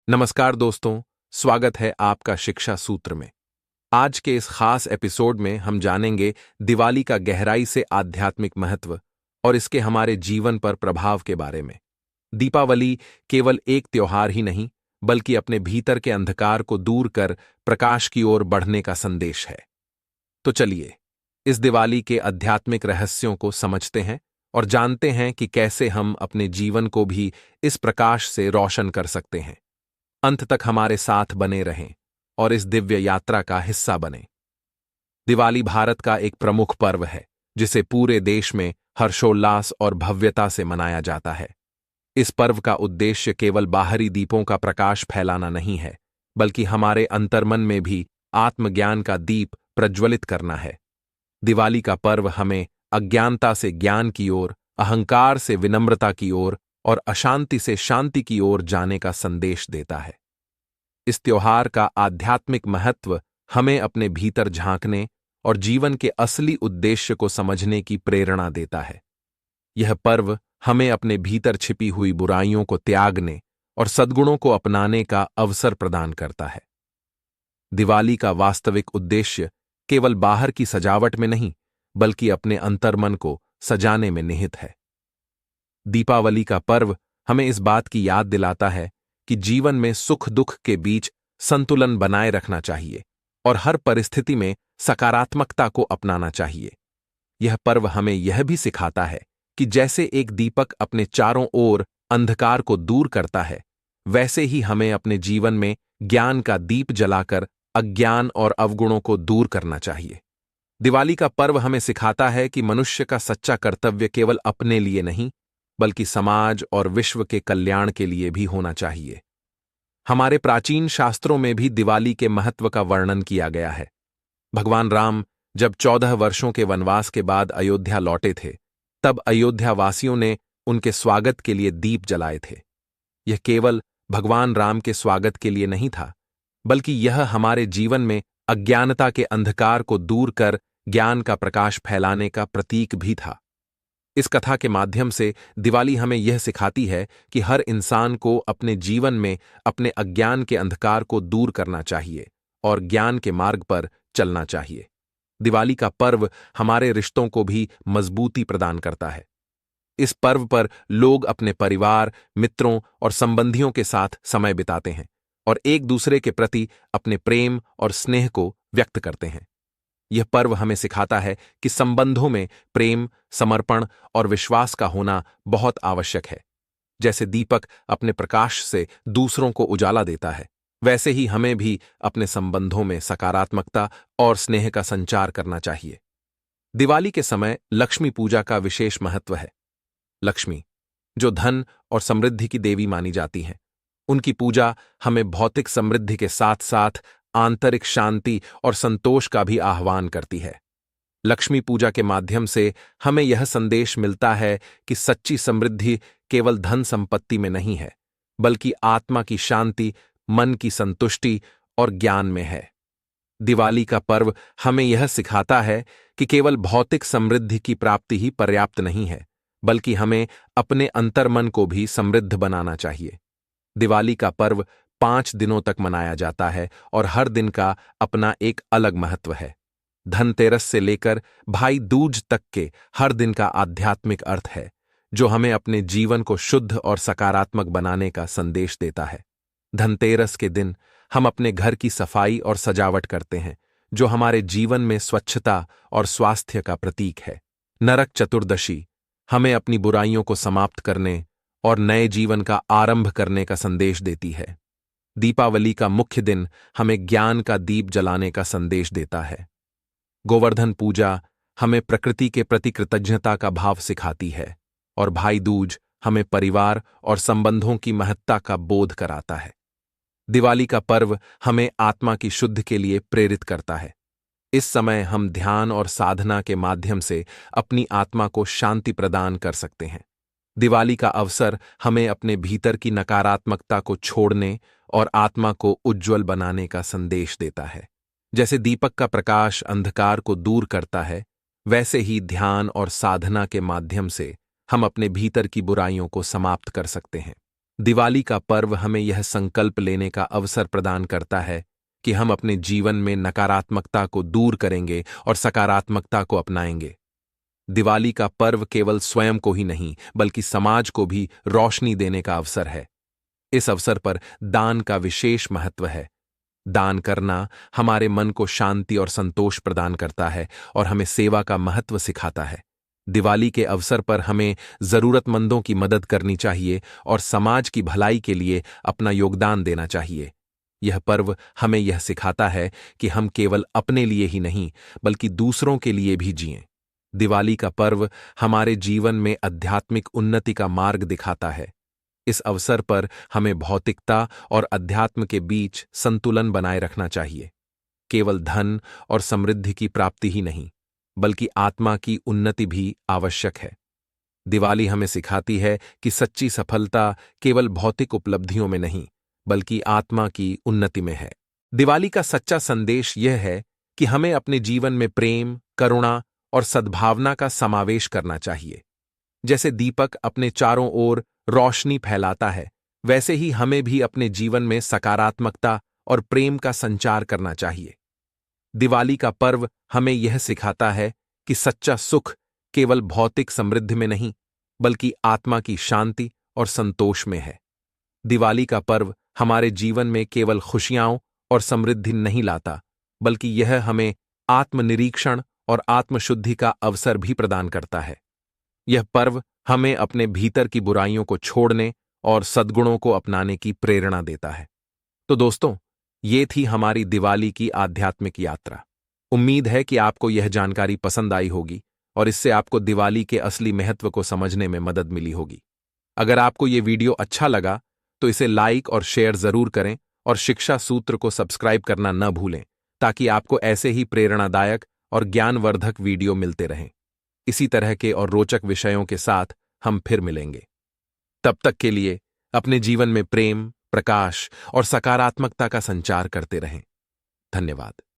नमस्कार दोस्तों, स्वागत है आपका शिक्षा सूत्र में। आज के इस खास एपिसोड में हम जानेंगे दिवाली का गहराई से आध्यात्मिक महत्व और इसके हमारे जीवन पर प्रभाव के बारे में। दीपावली केवल एक त्योहार ही नहीं, बल्कि अपने भीतर के अंधकार को दूर कर प्रकाश की ओर बढ़ने का संदेश है। तो चलिए, इस दिवाली के आध्यात्मिक रहस्यों को समझते हैं और जानते हैं कि कैसे हम अपने जीवन को भी इस प्रकाश से रोशन कर सकते हैं। अंत तक हमारे साथ बने रहें और इस दिव्य यात्रा का हिस्सा बने। दिवाली भारत का एक प्रमुख पर्व है, जिसे पूरे देश में हर्षोल्लास और भव्यता से मनाया जाता है। इस पर्व का उद्देश्य केवल बाहरी दीपों का प्रकाश फैलाना नहीं है, बल्कि हमारे अंतर्मन में भी आत्मज्ञान का दीप प्रज्वलित करना है। दिवाली का पर्व हमें अज्ञानता से ज्ञान की ओर, अहंकार से विनम्रता की ओर और अशांति से शांति की ओर जाने का संदेश देता है। इस त्योहार का आध्यात्मिक महत्व हमें अपने भीतर झांकने और जीवन के असली उद्देश्य को समझने की प्रेरणा देता है। यह पर्व हमें अपने भीतर छिपी हुई बुराइयों को त्यागने और सद्गुणों को अपनाने का अवसर प्रदान करता है। दिवाली का वास्तविक उद्देश्य केवल बाहर की सजावट में नहीं, बल्कि अपने अंतर्मन को सजाने में निहित है। दीपावली का पर्व हमें इस बात की याद दिलाता है कि जीवन में सुख दुख के बीच संतुलन बनाए रखना चाहिए और हर परिस्थिति में सकारात्मकता को अपनाना चाहिए। यह पर्व हमें यह भी सिखाता है कि जैसे एक दीपक अपने चारों ओर अंधकार को दूर करता है, वैसे ही हमें अपने जीवन में ज्ञान का दीप जलाकर अज्ञान और अवगुणों को दूर करना चाहिए। दिवाली का पर्व हमें सिखाता है कि मनुष्य का सच्चा कर्तव्य केवल अपने लिए नहीं, बल्कि समाज और विश्व के कल्याण के लिए भी होना चाहिए। हमारे प्राचीन शास्त्रों में भी दिवाली के महत्व का वर्णन किया गया है। भगवान राम जब 14 वर्षों के वनवास के बाद अयोध्या लौटे थे, तब अयोध्यावासियों ने उनके स्वागत के लिए दीप जलाए थे। यह केवल भगवान राम के स्वागत के लिए नहीं था, बल्कि यह हमारे जीवन में अज्ञानता के अंधकार को दूर कर ज्ञान का प्रकाश फैलाने का प्रतीक भी था। इस कथा के माध्यम से दिवाली हमें यह सिखाती है कि हर इंसान को अपने जीवन में अपने अज्ञान के अंधकार को दूर करना चाहिए और ज्ञान के मार्ग पर चलना चाहिए। दिवाली का पर्व हमारे रिश्तों को भी मजबूती प्रदान करता है। इस पर्व पर लोग अपने परिवार, मित्रों और संबंधियों के साथ समय बिताते हैं और एक दूसरे के प्रति अपने प्रेम और स्नेह को व्यक्त करते हैं। यह पर्व हमें सिखाता है कि संबंधों में प्रेम, समर्पण और विश्वास का होना बहुत आवश्यक है। जैसे दीपक अपने प्रकाश से दूसरों को उजाला देता है, वैसे ही हमें भी अपने संबंधों में सकारात्मकता और स्नेह का संचार करना चाहिए। दिवाली के समय लक्ष्मी पूजा का विशेष महत्व है। लक्ष्मी, जो धन और समृद्धि की देवी मानी जाती हैं, उनकी पूजा हमें भौतिक समृद्धि के साथ साथ आंतरिक शांति और संतोष का भी आह्वान करती है। लक्ष्मी पूजा के माध्यम से हमें यह संदेश मिलता है कि सच्ची समृद्धि केवल धन संपत्ति में नहीं है, बल्कि आत्मा की शांति, मन की संतुष्टि और ज्ञान में है। दिवाली का पर्व हमें यह सिखाता है कि केवल भौतिक समृद्धि की प्राप्ति ही पर्याप्त नहीं है, बल्कि हमें अपने अंतर्मन को भी समृद्ध बनाना चाहिए। दिवाली का पर्व 5 दिनों तक मनाया जाता है और हर दिन का अपना एक अलग महत्व है। धनतेरस से लेकर भाई दूज तक के हर दिन का आध्यात्मिक अर्थ है, जो हमें अपने जीवन को शुद्ध और सकारात्मक बनाने का संदेश देता है। धनतेरस के दिन हम अपने घर की सफाई और सजावट करते हैं, जो हमारे जीवन में स्वच्छता और स्वास्थ्य का प्रतीक है। नरक चतुर्दशी हमें अपनी बुराइयों को समाप्त करने और नए जीवन का आरंभ करने का संदेश देती है। दीपावली का मुख्य दिन हमें ज्ञान का दीप जलाने का संदेश देता है। गोवर्धन पूजा हमें प्रकृति के प्रति कृतज्ञता का भाव सिखाती है और भाई दूज हमें परिवार और संबंधों की महत्ता का बोध कराता है। दिवाली का पर्व हमें आत्मा की शुद्धि के लिए प्रेरित करता है। इस समय हम ध्यान और साधना के माध्यम से अपनी आत्मा को शांति प्रदान कर सकते हैं। दिवाली का अवसर हमें अपने भीतर की नकारात्मकता को छोड़ने और आत्मा को उज्ज्वल बनाने का संदेश देता है। जैसे दीपक का प्रकाश अंधकार को दूर करता है, वैसे ही ध्यान और साधना के माध्यम से हम अपने भीतर की बुराइयों को समाप्त कर सकते हैं। दिवाली का पर्व हमें यह संकल्प लेने का अवसर प्रदान करता है कि हम अपने जीवन में नकारात्मकता को दूर करेंगे और सकारात्मकता को अपनाएंगे। दिवाली का पर्व केवल स्वयं को ही नहीं बल्कि समाज को भी रोशनी देने का अवसर है। इस अवसर पर दान का विशेष महत्व है। दान करना हमारे मन को शांति और संतोष प्रदान करता है और हमें सेवा का महत्व सिखाता है। दिवाली के अवसर पर हमें जरूरतमंदों की मदद करनी चाहिए और समाज की भलाई के लिए अपना योगदान देना चाहिए। यह पर्व हमें यह सिखाता है कि हम केवल अपने लिए ही नहीं बल्कि दूसरों के लिए भी जिएं। दिवाली का पर्व हमारे जीवन में आध्यात्मिक उन्नति का मार्ग दिखाता है। इस अवसर पर हमें भौतिकता और अध्यात्म के बीच संतुलन बनाए रखना चाहिए। केवल धन और समृद्धि की प्राप्ति ही नहीं बल्कि आत्मा की उन्नति भी आवश्यक है। दिवाली हमें सिखाती है कि सच्ची सफलता केवल भौतिक उपलब्धियों में नहीं बल्कि आत्मा की उन्नति में है। दिवाली का सच्चा संदेश यह है कि हमें अपने जीवन में प्रेम, करुणा और सद्भावना का समावेश करना चाहिए। जैसे दीपक अपने चारों ओर रोशनी फैलाता है, वैसे ही हमें भी अपने जीवन में सकारात्मकता और प्रेम का संचार करना चाहिए। दिवाली का पर्व हमें यह सिखाता है कि सच्चा सुख केवल भौतिक समृद्धि में नहीं बल्कि आत्मा की शांति और संतोष में है। दिवाली का पर्व हमारे जीवन में केवल खुशियां और समृद्धि नहीं लाता बल्कि यह हमें आत्मनिरीक्षण और आत्मशुद्धि का अवसर भी प्रदान करता है। यह पर्व हमें अपने भीतर की बुराइयों को छोड़ने और सद्गुणों को अपनाने की प्रेरणा देता है। तो दोस्तों, ये थी हमारी दिवाली की आध्यात्मिक यात्रा। उम्मीद है कि आपको यह जानकारी पसंद आई होगी और इससे आपको दिवाली के असली महत्व को समझने में मदद मिली होगी। अगर आपको ये वीडियो अच्छा लगा तो इसे लाइक और शेयर जरूर करें और शिक्षा सूत्र को सब्सक्राइब करना न भूलें ताकि आपको ऐसे ही प्रेरणादायक और ज्ञानवर्धक वीडियो मिलते रहें। इसी तरह के और रोचक विषयों के साथ हम फिर मिलेंगे। तब तक के लिए अपने जीवन में प्रेम, प्रकाश और सकारात्मकता का संचार करते रहें। धन्यवाद।